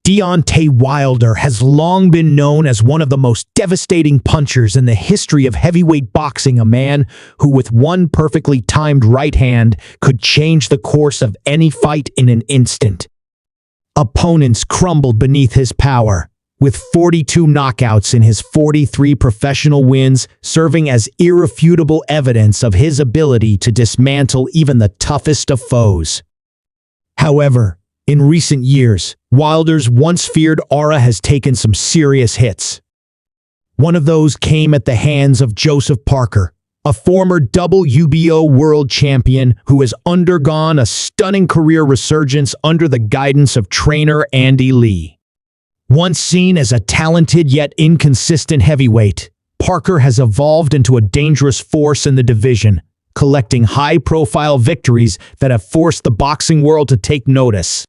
Deontay Wilder has long been known as one of the most devastating punchers in the history of heavyweight boxing, a man who with one perfectly timed right hand could change the course of any fight in an instant. Opponents crumbled beneath his power, with 42 knockouts in his 43 professional wins serving as irrefutable evidence of his ability to dismantle even the toughest of foes. However, in recent years, Wilder's once feared aura has taken some serious hits. One of those came at the hands of Joseph Parker, a former WBO world champion who has undergone a stunning career resurgence under the guidance of trainer Andy Lee. Once seen as a talented yet inconsistent heavyweight, Parker has evolved into a dangerous force in the division, collecting high-profile victories that have forced the boxing world to take notice.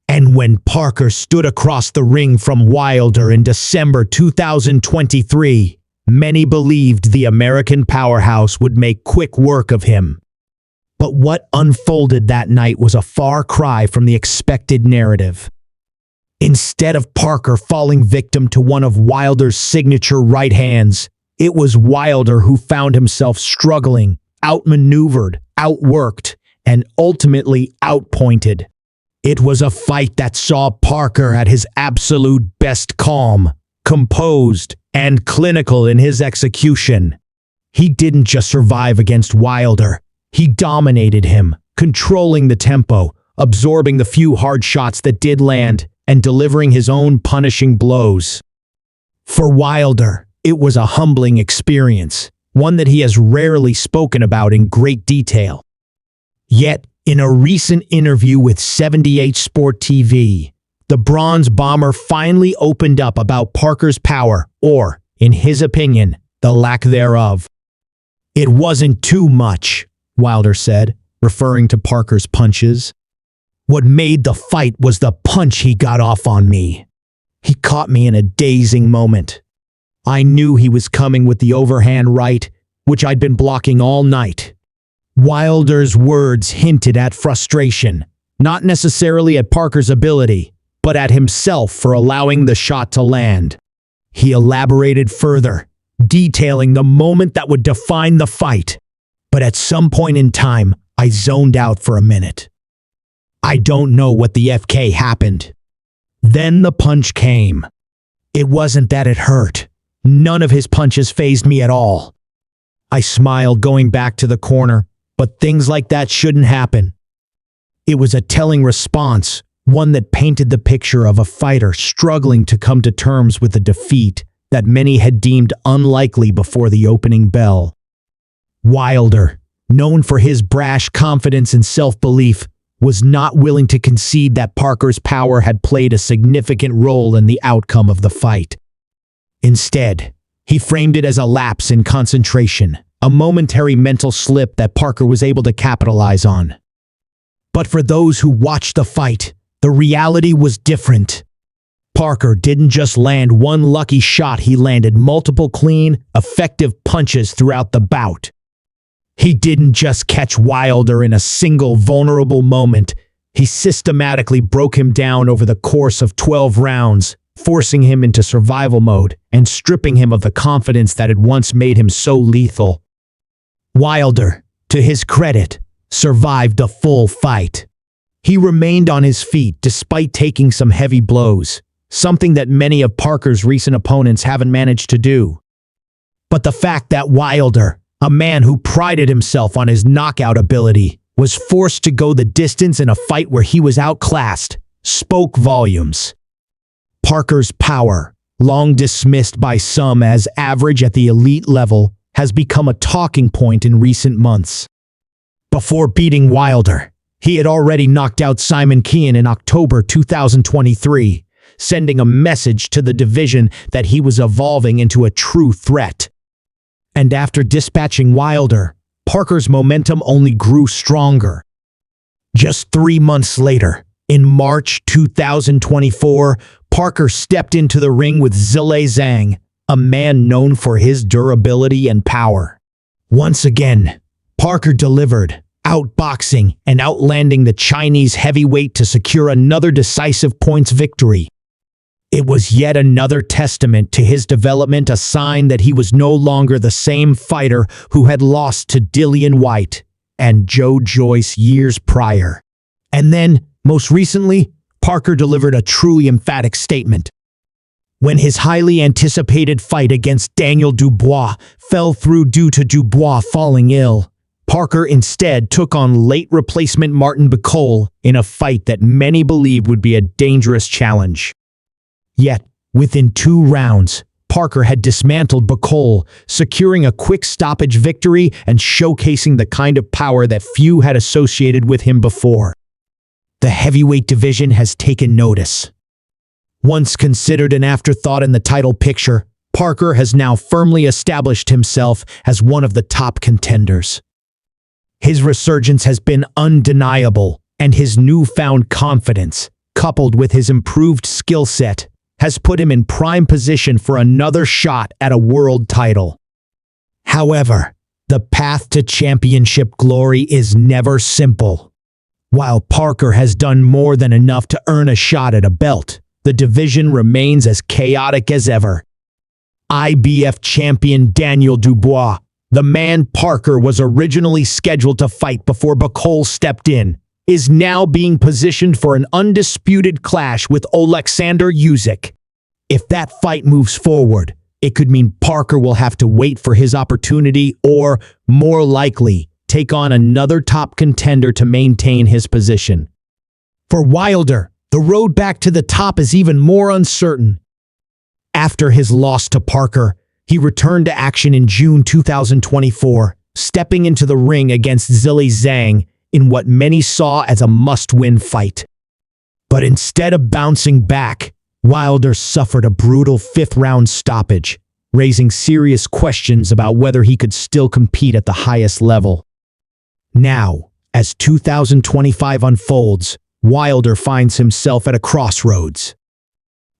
And when Parker stood across the ring from Wilder in December 2023, many believed the American powerhouse would make quick work of him. But what unfolded that night was a far cry from the expected narrative. Instead of Parker falling victim to one of Wilder's signature right hands, it was Wilder who found himself struggling, outmaneuvered, outworked, and ultimately outpointed. It was a fight that saw Parker at his absolute best, calm, composed, and clinical in his execution. He didn't just survive against Wilder, he dominated him, controlling the tempo, absorbing the few hard shots that did land, and delivering his own punishing blows. For Wilder, it was a humbling experience, one that he has rarely spoken about in great detail. Yet, in a recent interview with 78 Sport TV, the Bronze Bomber finally opened up about Parker's power, or, in his opinion, the lack thereof. "It wasn't too much," Wilder said, referring to Parker's punches. "What made the fight was the punch he got off on me. He caught me in a dazing moment. I knew he was coming with the overhand right, which I'd been blocking all night." Wilder's words hinted at frustration, not necessarily at Parker's ability, but at himself for allowing the shot to land. He elaborated further, detailing the moment that would define the fight. "But at some point in time, I zoned out for a minute. I don't know what the FK happened. Then the punch came. It wasn't that it hurt. None of his punches fazed me at all. I smiled going back to the corner, but things like that shouldn't happen." It was a telling response, one that painted the picture of a fighter struggling to come to terms with a defeat that many had deemed unlikely before the opening bell. Wilder, known for his brash confidence and self-belief, was not willing to concede that Parker's power had played a significant role in the outcome of the fight. Instead, he framed it as a lapse in concentration, a momentary mental slip that Parker was able to capitalize on. But for those who watched the fight, the reality was different. Parker didn't just land one lucky shot, he landed multiple clean, effective punches throughout the bout. He didn't just catch Wilder in a single vulnerable moment, he systematically broke him down over the course of 12 rounds, forcing him into survival mode and stripping him of the confidence that had once made him so lethal. Wilder, to his credit, survived the full fight. He remained on his feet despite taking some heavy blows, something that many of Parker's recent opponents haven't managed to do. But the fact that Wilder, a man who prided himself on his knockout ability, was forced to go the distance in a fight where he was outclassed, spoke volumes. Parker's power, long dismissed by some as average at the elite level, has become a talking point in recent months. Before beating Wilder, he had already knocked out Simon Kean in October 2023, sending a message to the division that he was evolving into a true threat. And after dispatching Wilder, Parker's momentum only grew stronger. Just 3 months later, in March 2024, Parker stepped into the ring with Zhilei Zhang, a man known for his durability and power. Once again, Parker delivered, outboxing and outlanding the Chinese heavyweight to secure another decisive points victory. It was yet another testament to his development, a sign that he was no longer the same fighter who had lost to Dillian Whyte and Joe Joyce years prior. And then, most recently, Parker delivered a truly emphatic statement. When his highly anticipated fight against Daniel Dubois fell through due to Dubois falling ill, Parker instead took on late replacement Martin Bacol in a fight that many believed would be a dangerous challenge. Yet, within 2 rounds, Parker had dismantled Bacol, securing a quick stoppage victory and showcasing the kind of power that few had associated with him before. The heavyweight division has taken notice. Once considered an afterthought in the title picture, Parker has now firmly established himself as one of the top contenders. His resurgence has been undeniable, and his newfound confidence, coupled with his improved skill set, has put him in prime position for another shot at a world title. However, the path to championship glory is never simple. While Parker has done more than enough to earn a shot at a belt, the division remains as chaotic as ever. IBF champion Daniel Dubois, the man Parker was originally scheduled to fight before Bacol stepped in, is now being positioned for an undisputed clash with Oleksandr Usyk. If that fight moves forward, it could mean Parker will have to wait for his opportunity or, more likely, take on another top contender to maintain his position. For Wilder, the road back to the top is even more uncertain. After his loss to Parker, he returned to action in June 2024, stepping into the ring against Zhilei Zhang in what many saw as a must-win fight. But instead of bouncing back, Wilder suffered a brutal 5th-round stoppage, raising serious questions about whether he could still compete at the highest level. Now, as 2025 unfolds, Wilder finds himself at a crossroads.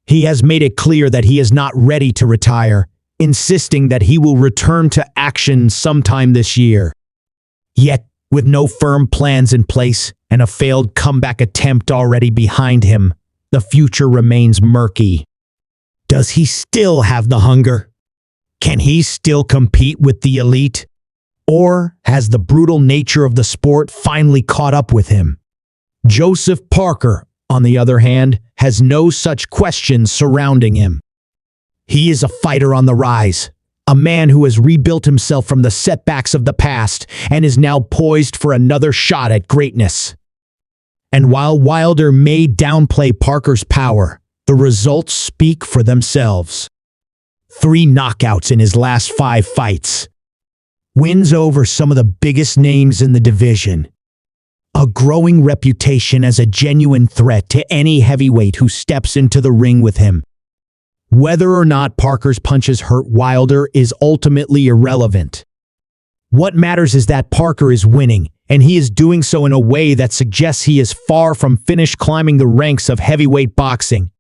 He has made it clear that he is not ready to retire, insisting that he will return to action sometime this year. Yet, with no firm plans in place and a failed comeback attempt already behind him, the future remains murky. Does he still have the hunger? Can he still compete with the elite? Or has the brutal nature of the sport finally caught up with him? Joseph Parker, on the other hand, has no such questions surrounding him. He is a fighter on the rise, a man who has rebuilt himself from the setbacks of the past and is now poised for another shot at greatness. And while Wilder may downplay Parker's power, the results speak for themselves. 3 knockouts in his last 5 fights. Wins over some of the biggest names in the division. A growing reputation as a genuine threat to any heavyweight who steps into the ring with him. Whether or not Parker's punches hurt Wilder is ultimately irrelevant. What matters is that Parker is winning, and he is doing so in a way that suggests he is far from finished climbing the ranks of heavyweight boxing.